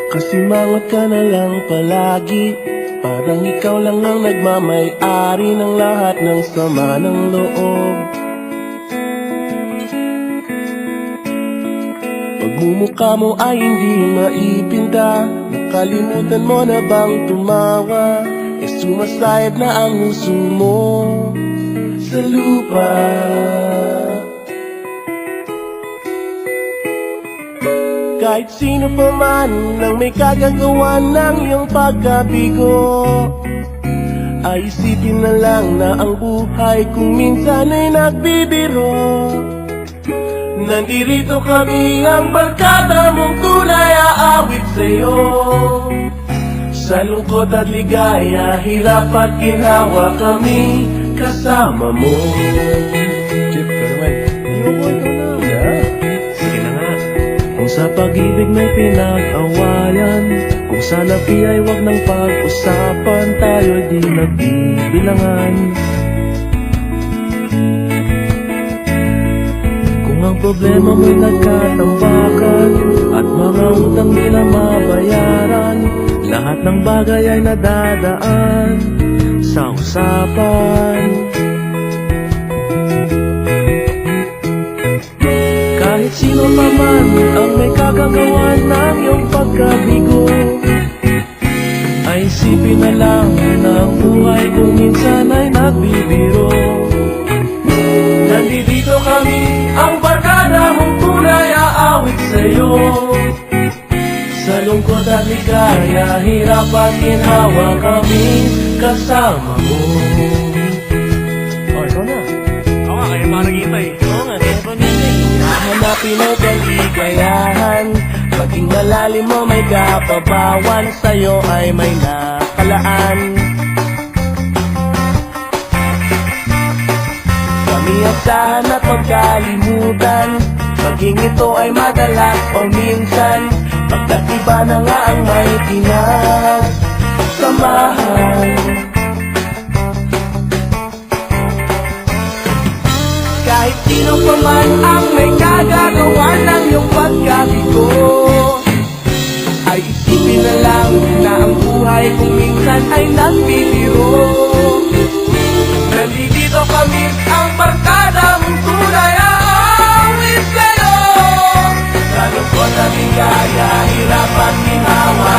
Kasimangot ka na lang palagi, parang ikaw lang ang nagmamay-ari ng lahat ng sama ng loob. Pagmumukha mo ay hindi maipinta, nakalimutan mo na bang tumawa? Sumasayad na ang huso mo sa lupa. Kahit sino pa man ang may kagagawa ng iyong pagkabigo, ay isipin na lang na ang buhay kung minsan ay nagbibiro. Nandirito kami ang barkada mong tunay aawit sa'yo. Sa lungkot at ligaya, hirap at ginhawa kami kasama mo. Chip, ka naman. Ikaw na. Sige na nga. Kung sa pag-ibig may pinag-awayan, kung sa labi ay wag ng pag-usapan, tayo'y di nagbibilangan. Kung ang problema mo'y nagkatambakan at mga utang nila mabayaran, lahat ng bagay ay nadadaan sa usapan. Kahit sino pa man ang may kagagawa ng iyong pagkabigo, ay isipin na lang na ang buhay kung minsan ay nagbibiro. Nandito kami, ang barkada mong tunay aawit sa'yo. Sa lungkot at ligaya, hirap at ginhawa kami kasama mo. Oh, ikaw na. Oo nga, kaya pa nag-iintay. Oo nga, kaya pa naging hahanapin mo kaligayahan. Maging malalim mo may kapabawan, sa'yo ay may nakalaan. Kamiyasahan at magkalimutan, maging ito ay madalas o minsan, pagkat iba na nga ang may pinagsamahan. Kahit sino pa man ang may kagagawa ng iyong pagkabigo, ay isipin na lang na ang buhay kung minsan ay nagbibiro. Nandito kami, ang barkada mong tunay aawit sa'yo. Sa lungkot at ligaya, hirap at ginhawa